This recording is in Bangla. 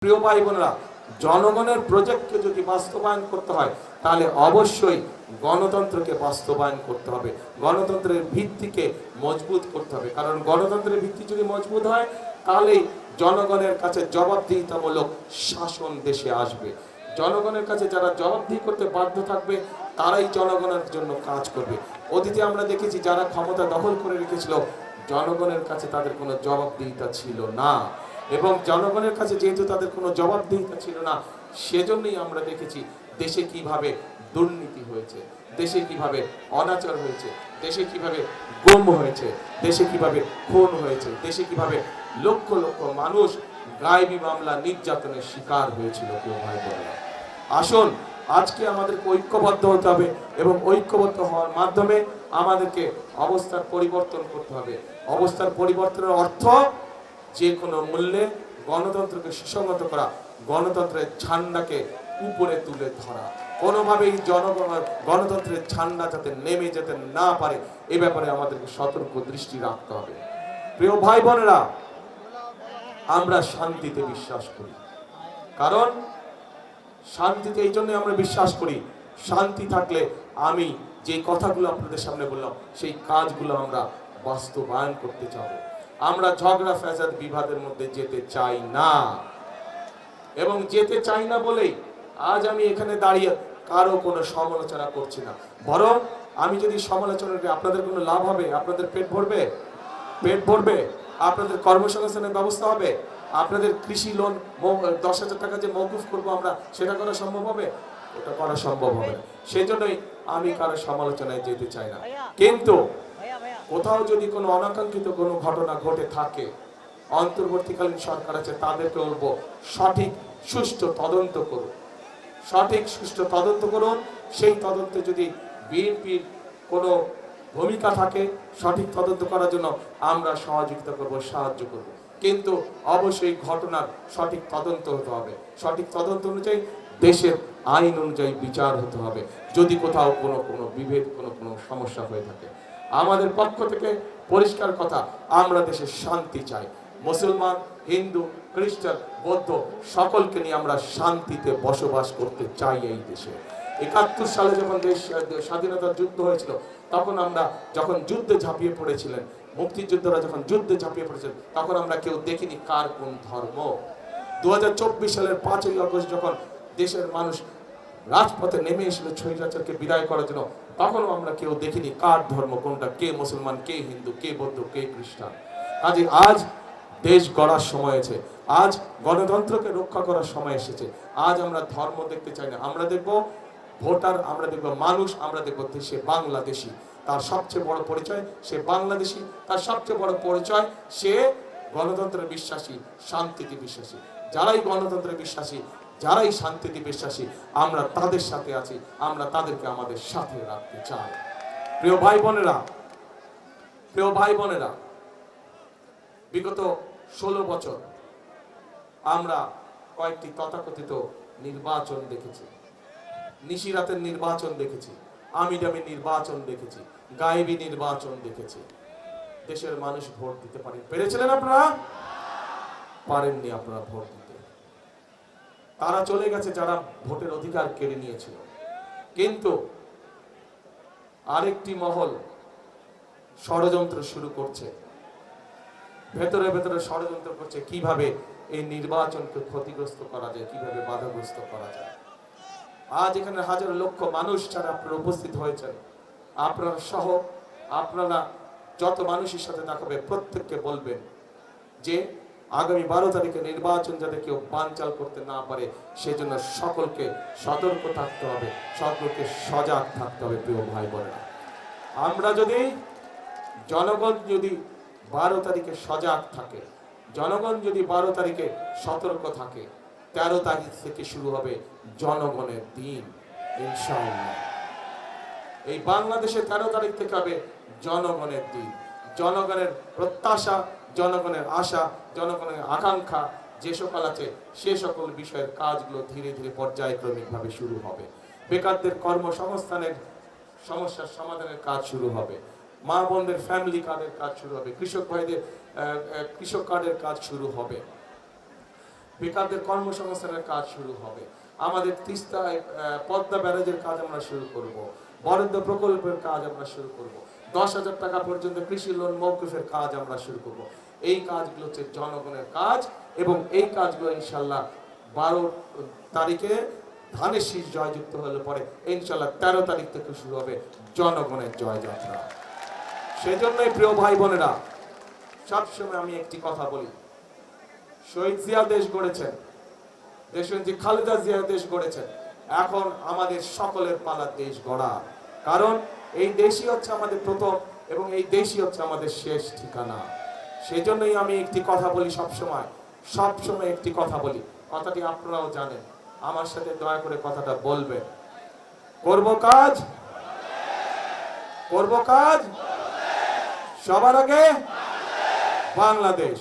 প্রিয় ভাই বোনেরা, জনগণের প্রজেক্টকে যদি বাস্তবায়ন করতে হয় তাহলে অবশ্যই গণতন্ত্রকে বাস্তবায়ন করতে হবে, গণতন্ত্রের ভিত্তিকে মজবুত করতে হবে। কারণ গণতন্ত্রের ভিত্তি যদি মজবুত হয় তাহলেই জনগণের কাছে জবাবদিহিতামূলক শাসন দেশে আসবে। জনগণের কাছে যারা জবাবদিহি করতে বাধ্য থাকবে তারাই জনগণের জন্য কাজ করবে। অতীতে আমরা দেখেছি যারা ক্ষমতা দখল করে রেখেছিল জনগণের কাছে তাদের কোনো জবাবদিহিতা ছিল না, এবং জনগণের কাছে যেহেতু তাদের কোনো জবাবদিহিতা ছিল না, সেজন্যই আমরা দেখেছি দেশে কিভাবে দুর্নীতি হয়েছে, দেশে কিভাবে অনাচার হয়েছে, দেশে কিভাবে গুম হয়েছে, দেশে কিভাবে খুন হয়েছে, দেশে কিভাবে লক্ষ লক্ষ মানুষ গায়েবী মামলা নির্যাতনের শিকার হয়েছিল। কেউ ভাই বোনেরা, আসুন আজকে আমাদেরকে ঐক্যবদ্ধ হতে হবে এবং ঐক্যবদ্ধ হওয়ার মাধ্যমে আমাদেরকে অবস্থার পরিবর্তন করতে হবে। অবস্থার পরিবর্তনের অর্থ যে কোনো মূল্যে গণতন্ত্রকে সুসংহত করা, গণতন্ত্রের ঝান্ডাকে উপরে তুলে ধরা, কোনোভাবেই গণতন্ত্রের ঝান্ডা যাতে নেমে যেতে না পারে এ ব্যাপারে আমাদেরকে সতর্ক দৃষ্টি রাখতে হবে। প্রিয় ভাই বোনেরা, আমরা শান্তিতে বিশ্বাস করি, কারণ শান্তিতে এই জন্য আমরা বিশ্বাস করি, শান্তি থাকলে আমি যে কথাগুলো আপনাদের সামনে বললাম সেই কাজগুলো আমরা বাস্তবায়ন করতে চাবো। আমরা ঝগড়া ফ্যাসাদ বিবাদের মধ্যে যেতে চাই না, এবং যেতে চাই না বলেই আজ আমি এখানে দাঁড়িয়ে কারো কোনো সমালোচনা করছি না। বরং আমি যদি সমালোচনা করি আপনাদের কোনো লাভ হবে? আপনাদের পেট ভরবে? পেট ভরবে? আপনাদের কর্মসংস্থানের ব্যবস্থা হবে? আপনাদের কৃষি লোন 10,000 টাকা যে মওকুফ করবো আমরা, সেটা করা সম্ভব হবে? ওটা করা সম্ভব হবে না। সেই জন্যই আমি কারো সমালোচনায় যেতে চাই না। কিন্তু কোথাও যদি কোনো অনাকাঙ্ক্ষিত কোনো ঘটনা ঘটে থাকে, অন্তর্বর্তীকালীন সরকার আছে, তাদেরকে বলবো সঠিক সুষ্ঠু তদন্ত করুন, সঠিক সুষ্ঠু তদন্ত করুন। সেই তদন্তে যদি বিএনপির কোনো ভূমিকা থাকে সঠিক তদন্ত করার জন্য আমরা সহযোগিতা করব, সাহায্য করব। কিন্তু অবশ্যই ঘটনার সঠিক তদন্ত হতে হবে, সঠিক তদন্ত অনুযায়ী দেশের আইন অনুযায়ী বিচার হতে হবে। যদি কোথাও কোনো বিভেদ কোনো সমস্যা হয়ে থাকে, আমাদের পক্ষ থেকে পরিষ্কার কথা, আমরা দেশে শান্তি চাই। মুসলমান, হিন্দু, খ্রিস্টান, বৌদ্ধ সকলকে নিয়ে আমরা শান্তিতে বসবাস করতে চাই এই দেশে। 71 সালে যখন দেশ স্বাধীনতার যুদ্ধ হয়েছিল, তখন আমরা যখন যুদ্ধে ঝাঁপিয়ে পড়েছিলেন, মুক্তিযোদ্ধারা যখন যুদ্ধে ঝাঁপিয়ে পড়েছিলেন, তখন আমরা কেউ দেখিনি কার কোন ধর্ম। 2024 সালের 5ই আগস্ট যখন দেশের মানুষ রাজপথে নেমে এসেছিল স্বৈরাচারকে বিদায় করার জন্য, তখনও আমরা কেউ দেখিনি কার ধর্ম কোনটা, কে মুসলমান, কে হিন্দু, কে বৌদ্ধ, কে খ্রিস্টান। কাজে আজ দেশ গড়ার সময় আছে, আজ গণতন্ত্রকে রক্ষা করার সময় এসেছে। আজ আমরা ধর্ম দেখতে চাই না, আমরা দেখব ভোটার, আমরা দেখব মানুষ, আমরা দেখব সে বাংলাদেশি। তার সবচেয়ে বড় পরিচয় সে বাংলাদেশি, তার সবচেয়ে বড় পরিচয় সে গণতন্ত্রে বিশ্বাসী, শান্তিতে বিশ্বাসী। যারাই গণতন্ত্রে বিশ্বাসী, যারাই শান্তিতে বিশ্বাসী, আমরা তাদের সাথে আছি, আমরা তাদেরকে আমাদের সাথে রাখতে চাই। প্রিয় ভাই বোনেরা, প্রিয় ভাই বোনেরা, বিগত 16 বছর আমরা কয়েকটি তথাকথিত নির্বাচন দেখেছি, নিশিরাতের নির্বাচন দেখেছি, আমিডামি নির্বাচন দেখেছি, গায়েবী নির্বাচন দেখেছি। দেশের মানুষ ভোট দিতে পেরেছিলেন আপনারা? পারেননি আপনারা ভোট দিতে। তারা চলে গেছে যারা ভোটের অধিকার কেড়ে নিয়েছিল। কিন্তু আরেকটি মহল ষড়যন্ত্র শুরু করছে, ভেতরে ভেতরে ষড়যন্ত্র করছে কিভাবে এই নির্বাচনকে ক্ষতিগ্রস্ত করা যায়, কিভাবে বাধাগ্রস্ত করা যায়। আজ এখানে হাজার লক্ষ মানুষ যারা আপনারা উপস্থিত হয়েছেন, আপনারা সহ আপনারা যত মানুষের সাথে দেখাবে প্রত্যেককে বলবেন যে আগামী 12 তারিখে নির্বাচন যাতে কেউ বানচাল করতে না পারে সেজন্য সকলকে সতর্ক থাকতে হবে, সকলকে সজাগ থাকতে হবে। প্রিয় ভাই বোনেরা, আমরা যদি জনগণ যদি 12 তারিখে সজাগ থাকে, জনগণ যদি 12 তারিখে সতর্ক থাকে, 13 তারিখ থেকে শুরু হবে জনগণের দিন ইনশাআল্লাহ। এই বাংলাদেশে 13 তারিখ থেকে হবে জনগণের দিন। জনগণের প্রত্যাশা, জনগণের আশা, জনগণের আকাঙ্ক্ষা যে সকল আছে সে সকল বিষয়ের কাজগুলো ধীরে ধীরে পর্যায়ক্রমিকভাবে শুরু হবে। বেকারদের কর্মসংস্থানের সমস্যার সমাধানের কাজ শুরু হবে, মা বোনদের ফ্যামিলি কার্ডের কাজ শুরু হবে, কৃষক ভাইদের কৃষক কার্ডের কাজ শুরু হবে। বেকারদের কর্মসংস্থানের কাজ শুরু হবে। আমাদের তিস্তায় পদ্মা ব্যারাজের কাজ আমরা শুরু করব, বরাদ্দ প্রকল্পের কাজ আমরা শুরু করব, 10,000 টাকা পর্যন্ত কৃষি লোন মওকুফের কাজ আমরা শুরু করব। এই কাজগুলো হচ্ছে জনগণের কাজ, এবং এই কাজগুলো ইনশাল্লাহ 12 তারিখে ধানের শীষ জয়যুক্ত হলে পরে ইনশাল্লাহ 13 তারিখ থেকে শুরু হবে জনগণের জয়যাত্রা। সেজন্যই প্রিয় ভাই বোনেরা, সবসময় আমি একটি কথা বলি, শহীদ জিয়া দেশ গড়েছেন, দেশনেত্রী খালেদা জিয়া দেশ গড়েছেন, এখন আমাদের সকলের পালা দেশ গড়া। কারণ এই দেশই হচ্ছে আমাদের প্রথম এবং এই দেশই হচ্ছে আমাদের শেষ ঠিকানা। সেজন্যই আমি একটি কথা বলি, সবসময় একটি কথা বলি, কথাটি আপনারাও জানেন, আমার সাথে দয়া করে কথাটা বলবেন। করব কাজ, সবার আগে বাংলাদেশ।